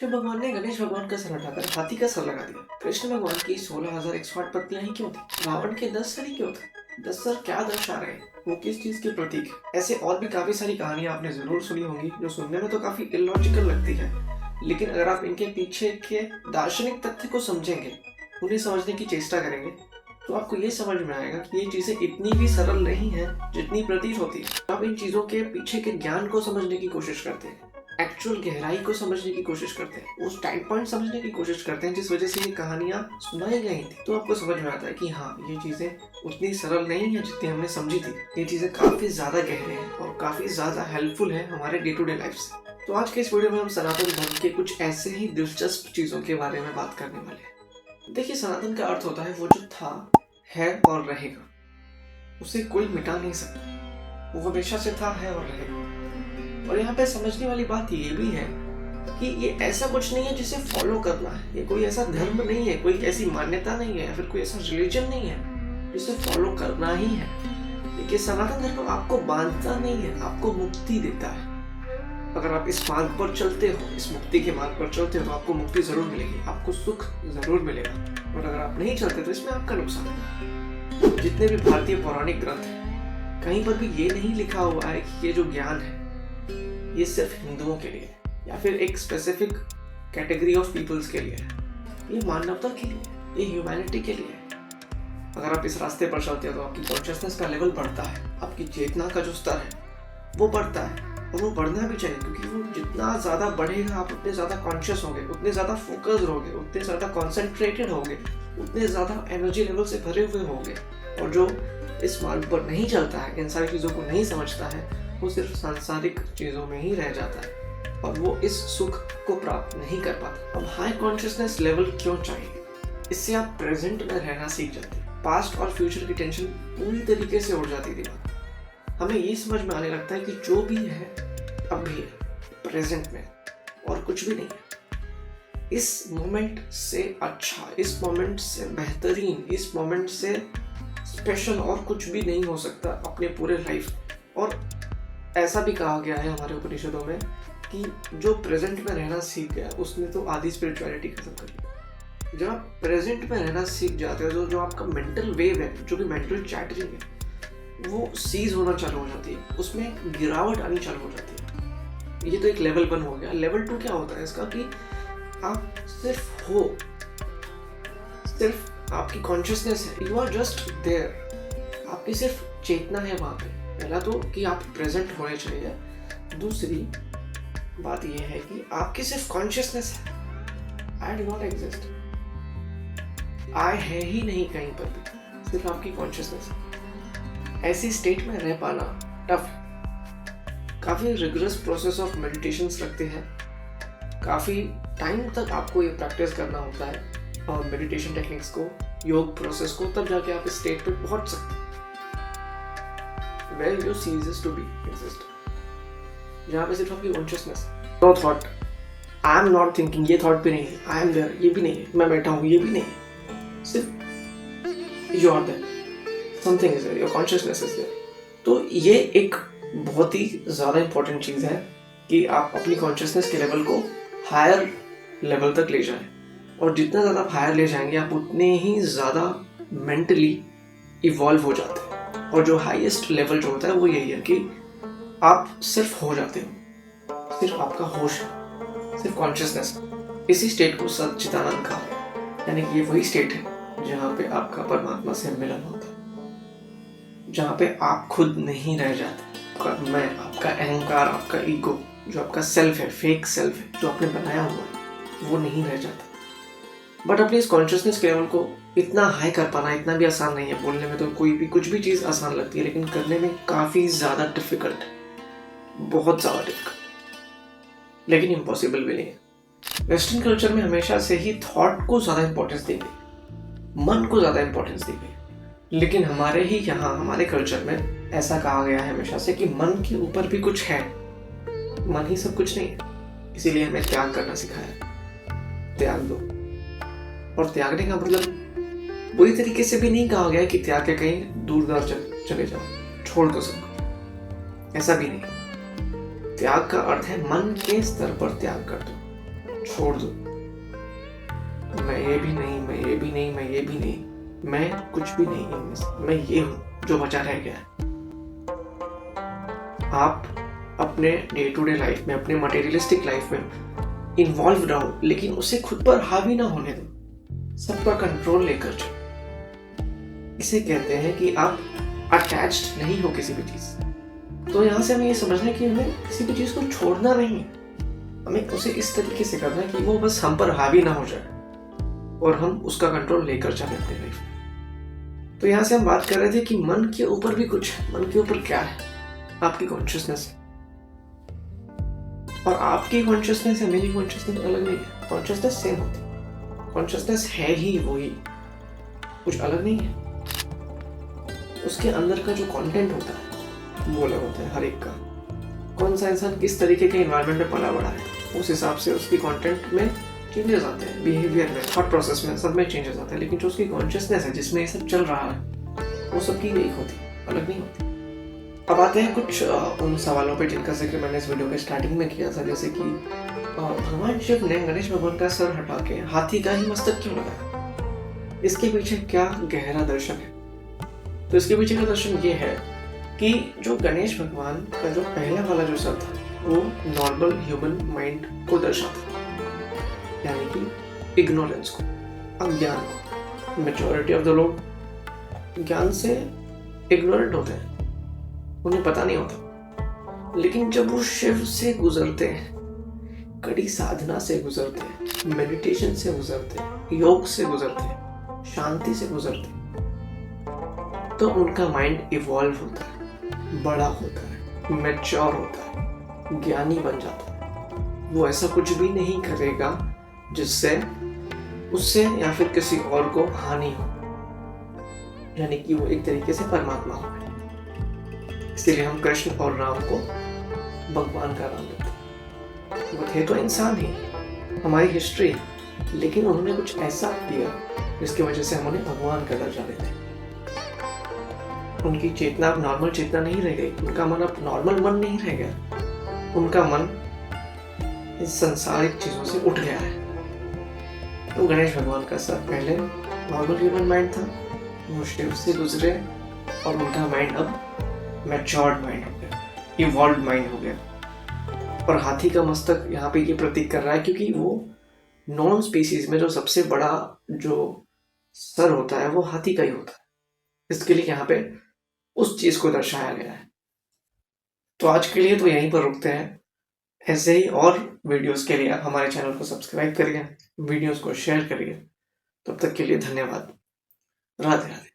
जब भगवान ने गणेश भगवान का सर हटाकर हाथी का सर लगा दिया, कृष्ण भगवान की 16,108 पत्नियां ही क्यों थी? रावण के 10 सर ही क्यों थे? 10 सर क्या दर्शा रहे हैं? वो किस चीज के प्रतीक है? ऐसे और भी काफी सारी कहानियां आपने जरूर सुनी होंगी जो सुनने में तो काफी इलॉजिकल लगती है, लेकिन अगर आप इनके पीछे के दार्शनिक तथ्य को समझेंगे, उन्हें समझने की चेष्टा करेंगे, तो आपको ये समझ में आएगा कि ये चीजें इतनी भी सरल नहीं है जितनी प्रतीत होती है। आप इन चीजों के पीछे के ज्ञान को समझने की कोशिश करते हैं, एक्चुअल गहराई को समझने की कोशिश करते हैं, वो स्टैंड पॉइंट समझने की कोशिश करते हैं जिस वजह से ये कहानियां सुनाई गई थी, तो आपको समझ में आता है कि हाँ, ये चीजें उतनी सरल नहीं है जितनी हमने समझी थी। ये चीजें काफी ज्यादा गहरे हैं और काफी ज्यादा हेल्पफुल है हमारे डे टू डे लाइफ से। तो आज के इस वीडियो में हम सनातन धर्म के कुछ ऐसे ही दिलचस्प चीजों के बारे में बात करने वाले हैं। देखिए, सनातन का अर्थ होता है वो जो था, है और रहेगा, उसे कोई मिटा नहीं सकता, वो हमेशा से था, है और रहेगा। और यहाँ पे समझने वाली बात ये भी है कि ये ऐसा कुछ नहीं है जिसे फॉलो करना है, ये कोई ऐसा धर्म नहीं है, कोई ऐसी मान्यता नहीं है या फिर कोई ऐसा रिलीजन नहीं है जिसे फॉलो करना ही है। देखिए, सनातन धर्म आपको बांधता नहीं है, आपको मुक्ति देता है। अगर आप इस मार्ग पर चलते हो, इस मुक्ति के मार्ग पर चलते हो, तो आपको मुक्ति जरूर मिलेगी, आपको सुख जरूर मिलेगा। और अगर आप नहीं चलते तो इसमें आपका नुकसान है। जितने भी भारतीय पौराणिक ग्रंथ हैं, कहीं पर भी ये नहीं लिखा हुआ है कि ये जो ज्ञान है ये सिर्फ हिंदुओं के लिए या फिर एक स्पेसिफिक कैटेगरी ऑफ पीपल्स के लिए है। ये मानवता के लिए, ये ह्यूमैनिटी के लिए है। अगर आप इस रास्ते पर चलते हो तो आपकी कॉन्शियसनेस का लेवल बढ़ता है, आपकी चेतना का जो स्तर है वो बढ़ता है, और वो बढ़ना भी चाहिए, क्योंकि वो जितना ज़्यादा बढ़ेगा आप उतने ज़्यादा कॉन्शियस होंगे, उतने ज़्यादा फोकस्ड होंगे, उतने ज़्यादा कॉन्सेंट्रेटेड होंगे, उतने ज़्यादा एनर्जी लेवल से भरे हुए होंगे। और जो इस मार्ग पर नहीं चलता है, इन सारी चीज़ों को नहीं समझता है, वो सिर्फ सांसारिक चीज़ों में ही रह जाता है और वो इस सुख को प्राप्त नहीं कर पाता। अब हाई कॉन्शियसनेस लेवल क्यों चाहिए? इससे आप प्रेजेंट में रहना सीख जाते हैं, पास्ट और फ्यूचर की टेंशन पूरी तरीके से उड़ जाती है। हमें ये समझ में आने लगता है कि जो भी है अभी है, प्रेजेंट में, और कुछ भी नहीं है। इस मोमेंट से अच्छा, इस मोमेंट से बेहतरीन, इस मोमेंट से स्पेशल और कुछ भी नहीं हो सकता अपने पूरे लाइफ। और ऐसा भी कहा गया है हमारे उपनिषदों में कि जो प्रेजेंट में रहना सीख गया उसने तो आधी स्पिरिचुअलिटी खत्म कर ली। जब आप प्रेजेंट में रहना सीख जाते हो, जो आपका मेंटल वेव है, जो भी मेंटल चैटरिंग है, वो सीज होना चालू हो जाती है, उसमें गिरावट आनी चालू हो जाती है। ये तो एक लेवल 1 हो गया। लेवल 2 क्या होता है इसका कि आप सिर्फ हो, सिर्फ आपकी कॉन्शियसनेस है, यू आर जस्ट देयर, आपकी सिर्फ चेतना है वहाँ पे। पहला तो कि आप प्रेजेंट होने चाहिए, दूसरी बात यह है कि आपकी सिर्फ कॉन्शियसनेस है। आई डू नॉट एग्जिस्ट, आई है ही नहीं कहीं पर भी, सिर्फ आपकी कॉन्शियसनेस है। ऐसी स्टेट में रह पाना टफ है। काफ़ी रिगरस प्रोसेस ऑफ मेडिटेशंस लगते हैं, काफ़ी टाइम तक आपको ये प्रैक्टिस करना होता है और मेडिटेशन टेक्निक्स को, योग प्रोसेस को, तब जाके आप इस स्टेट पे पहुंच सकते हैं where you ceases to be exist, जहाँ पे सिर्फ आपकी consciousness, no thought, I am not thinking, ये थॉट भी नहीं है, आई एम देयर ये भी नहीं है, मैं बैठा हूँ ये भी नहीं है, सिर्फ you are there, something is there, your consciousness is there. तो ये एक बहुत ही ज़्यादा इंपॉर्टेंट चीज़ है कि आप अपनी कॉन्शियसनेस के लेवल को हायर लेवल तक ले जाएं, और जितना ज़्यादा आप हायर ले जाएंगे आप उतने ही ज़्यादा मेंटली इवॉल्व हो जाते हैं। और जो हाईएस्ट लेवल जो होता है वो यही है कि आप सिर्फ हो जाते हो, सिर्फ आपका होश है, सिर्फ कॉन्शियसनेस। इसी स्टेट को सच्चिदानंद कहा है, यानी कि ये वही स्टेट है जहाँ पे आपका परमात्मा से मिलन होता है, जहाँ पे आप खुद नहीं रह जाते। आपका मैं, आपका अहंकार, आपका ईगो, जो आपका सेल्फ है, फेक सेल्फ है, जो आपने बनाया हुआ है, वो नहीं रह जाता। बट अपनी इस कॉन्शियसनेस के लेवल को इतना हाई कर पाना इतना भी आसान नहीं है। बोलने में तो कोई भी कुछ भी चीज़ आसान लगती है, लेकिन करने में काफ़ी ज़्यादा डिफिकल्ट है, बहुत ज़्यादा डिफिकल्ट, लेकिन इम्पॉसिबल भी नहीं है। वेस्टर्न कल्चर में हमेशा से ही थॉट को ज़्यादा इंपॉर्टेंस दी गई, मन को ज़्यादा इंपॉर्टेंस दी गई, लेकिन हमारे ही यहाँ, हमारे कल्चर में ऐसा कहा गया है हमेशा से कि मन के ऊपर भी कुछ है, मन ही सब कुछ नहीं है। इसीलिए हमें त्याग करना सिखाया, त्याग दो। और त्यागने का मतलब बुरी तरीके से भी नहीं कहा गया कि त्याग के कहीं दूर दूर चले जाओ, छोड़ दो सबको, ऐसा भी नहीं। त्याग का अर्थ है मन के स्तर पर त्याग कर दो, छोड़ दो, मैं ये भी नहीं, मैं ये भी नहीं, मैं ये भी नहीं, मैं कुछ भी नहीं इनमें से, मैं ये हूँ जो बचा रह गया है। आप अपने डे टू डे लाइफ में, अपने मटेरियलिस्टिक लाइफ में इन्वॉल्व रहो, लेकिन उसे खुद पर हावी ना होने दो, सब पर कंट्रोल लेकर चलो। इसे कहते हैं कि आप अटैच्ड नहीं हो किसी भी चीज। तो यहाँ से हमें ये समझना है कि हमें किसी भी चीज को छोड़ना नहीं है, हमें उसे इस तरीके से करना है कि वो बस हम पर हावी ना हो जाए और हम उसका कंट्रोल लेकर चले अपनी लाइफ में। तो यहाँ से हम बात कर रहे थे कि मन के ऊपर भी कुछ है। मन के ऊपर क्या है? आपकी कॉन्शियसनेस है। और आपकी कॉन्शियसनेस है, मेरी कॉन्शियसनेस अलग नहीं है। कॉन्शियसनेस सेम होती है, कॉन्शियसनेस है ही वही, कुछ अलग नहीं है। उसके अंदर का जो कंटेंट होता है वो अलग होता है हर एक का। कौन सा इंसान किस तरीके के एनवायरनमेंट में पला बड़ा है, उस हिसाब से उसकी कंटेंट में चेंजेस आते हैं, बिहेवियर में, थॉट प्रोसेस में, सब में चेंजेस आते हैं। लेकिन जो उसकी कॉन्शियसनेस है जिसमें ये सब चल रहा है, वो सबकी एक होती है, अलग नहीं होती। अब आते हैं कुछ उन सवालों पे जिनका जिक्र मैंने इस वीडियो के स्टार्टिंग में किया था, जैसे कि भगवान शिव ने गणेश भगवान का सर हटा के हाथी का ही मस्तक क्यों लगाया? इसके पीछे क्या गहरा दर्शन है? तो इसके पीछे का दर्शन ये है कि जो गणेश भगवान का जो पहला वाला जो सर था वो नॉर्मल ह्यूमन माइंड को दर्शाता, यानी कि इग्नोरेंस को, अज्ञान को। मेजॉरिटी ऑफ द लोग ज्ञान से इग्नोरेंट होते हैं, उन्हें पता नहीं होता। लेकिन जब वो शिव से गुजरते हैं, कड़ी साधना से गुजरते हैं, मेडिटेशन से गुजरते हैं, योग से गुजरते हैं, शांति से गुजरते हैं, तो उनका माइंड इवॉल्व होता है, बड़ा होता है, मैच्योर होता है, ज्ञानी बन जाता है। वो ऐसा कुछ भी नहीं करेगा जिससे उससे या फिर किसी और को हानि हो, यानी कि वो एक तरीके से परमात्मा हो गए। इसीलिए हम कृष्ण और राम को भगवान का नाम देते हैं। वो थे तो इंसान ही, हमारी हिस्ट्री, लेकिन उन्होंने कुछ ऐसा किया जिसकी वजह से हम उन्हें भगवान का दर्जा देते हैं। उनकी चेतना अब नॉर्मल चेतना नहीं रह गई, उनका मन अब नॉर्मल मन नहीं रह गया, उनका मन इस सांसारिक चीजों से उठ गया है। तो गणेश भगवान का सर पहले नॉर्मल ह्यूमन माइंड था, वो शिव से गुजरे और उनका माइंड अब मैच्योर्ड माइंड हो गया, इवॉल्व्ड माइंड हो गया। और हाथी का मस्तक यहाँ पे ये प्रतीक कर रहा है, क्योंकि वो नॉन स्पीसीज में जो सबसे बड़ा जो सर होता है वो हाथी का ही होता है। इसके लिए यहाँ पे उस चीज को दर्शाया गया है। तो आज के लिए तो यहीं पर रुकते हैं। ऐसे ही और वीडियोस के लिए हमारे चैनल को सब्सक्राइब करिए, वीडियोस को शेयर करिए। तब तक के लिए धन्यवाद। राधे राधे।